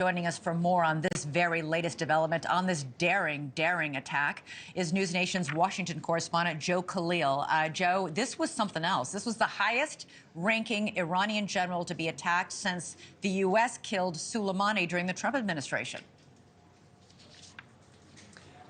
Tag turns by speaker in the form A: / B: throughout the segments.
A: Joining us for more on this very latest development on this daring attack is NewsNation's Washington correspondent Joe Khalil. Joe, this was something else. This was the highest-ranking Iranian general to be attacked since the U.S. killed Soleimani during the Trump administration.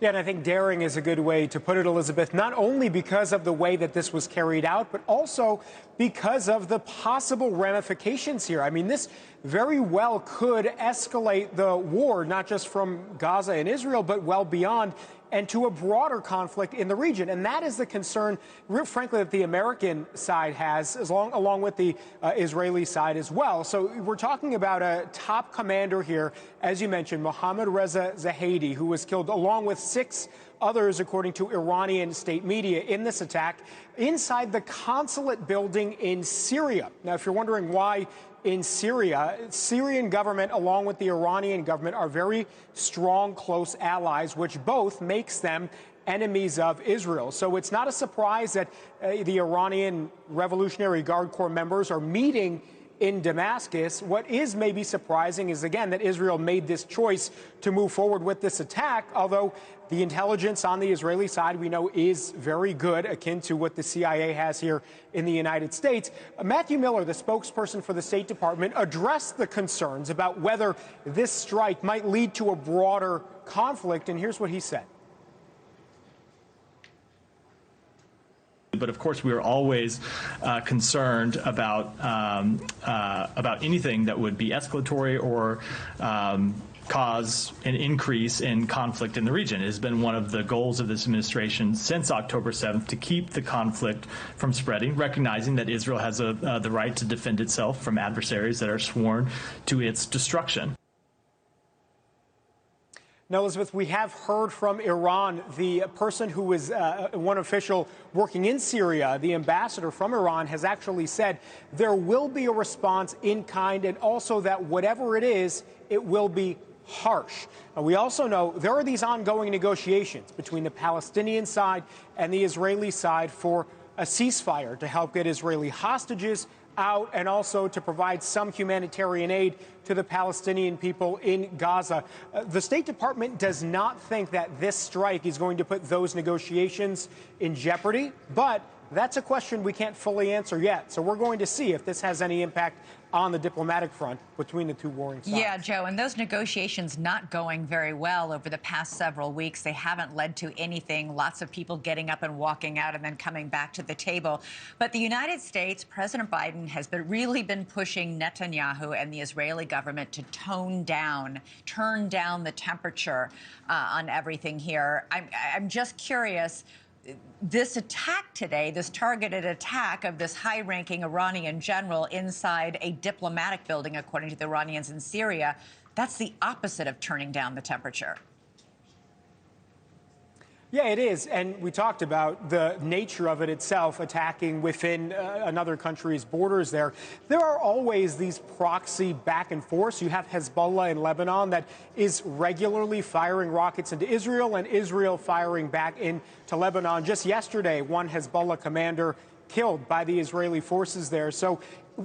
B: Yeah, and I think daring is a good way to put it, Elizabeth, not only because of the way that this was carried out, but also because of the possible ramifications here. I mean, this very well could escalate the war, not just from Gaza and Israel, but well beyond, and to a broader conflict in the region. And that is the concern, frankly, that the American side has, along with the Israeli side as well. So we're talking about a top commander here, as you mentioned, Mohammad Reza Zahedi, who was killed along with 6 others, according to Iranian state media, in this attack inside the consulate building in Syria. Now, if you're wondering why in Syria, Syrian government, along with the Iranian government, are very strong, close allies, which both makes them enemies of Israel. So it's not a surprise that the Iranian Revolutionary Guard Corps members are meeting in Damascus. What is maybe surprising is, again, that Israel made this choice to move forward with this attack, although the intelligence on the Israeli side, we know, is very good, akin to what the CIA has here in the United States. Matthew Miller, the spokesperson for the State Department, addressed the concerns about whether this strike might lead to a broader conflict, and here's what he said.
C: But of course, we are always concerned about anything that would be escalatory or cause an increase in conflict in the region. It has been one of the goals of this administration since October 7th to keep the conflict from spreading, recognizing that Israel has the right to defend itself from adversaries that are sworn to its destruction.
B: Now, Elizabeth, we have heard from Iran. The person who was one official working in Syria, the ambassador from Iran, has actually said there will be a response in kind, and also that whatever it is, it will be harsh. We also know there are these ongoing negotiations between the Palestinian side and the Israeli side for a ceasefire to help get Israeli hostages out and also to provide some humanitarian aid to the Palestinian people in Gaza. The State Department does not think that this strike is going to put those negotiations in jeopardy, but that's a question we can't fully answer yet. So we're going to see if this has any impact on the diplomatic front between the two warring sides.
A: Yeah, Joe, and those negotiations not going very well over the past several weeks. They haven't led to anything. Lots of people getting up and walking out and then coming back to the table. But the United States, President Biden has really been pushing Netanyahu and the Israeli government to turn down the temperature on everything here. I'm just curious. This attack today, this targeted attack of this high-ranking Iranian general inside a diplomatic building, according to the Iranians in Syria, that's the opposite of turning down the temperature.
B: Yeah, it is. And we talked about the nature of it itself, attacking within another country's borders there. There are always these proxy back and forth. You have Hezbollah in Lebanon that is regularly firing rockets into Israel, and Israel firing back into Lebanon. Just yesterday, one Hezbollah commander killed by the Israeli forces there. So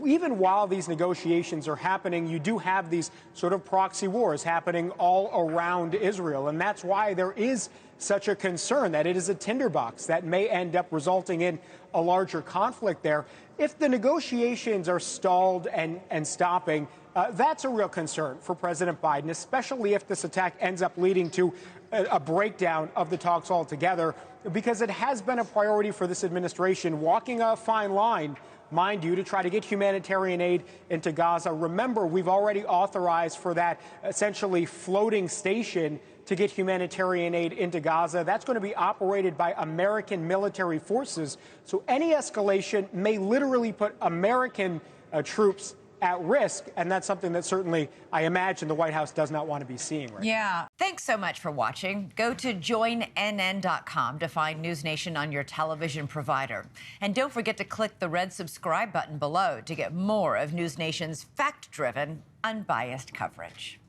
B: even while these negotiations are happening, you do have these sort of proxy wars happening all around Israel. And that's why there is such a concern that it is a tinderbox that may end up resulting in a larger conflict there. If the negotiations are stalled and stopping, that's a real concern for President Biden, especially if this attack ends up leading to a breakdown of the talks altogether, because it has been a priority for this administration, walking a fine line, mind you, to try to get humanitarian aid into Gaza. Remember, we've already authorized for that essentially floating station to get humanitarian aid into Gaza. That's going to be operated by American military forces. So any escalation may literally put American troops at risk, and that's something that certainly, I imagine, the White House does not want to be seeing right now.
A: Yeah. Thanks so much for watching. Go to joinnn.com to find NewsNation on your television provider. And don't forget to click the red subscribe button below to get more of NewsNation's fact-driven, unbiased coverage.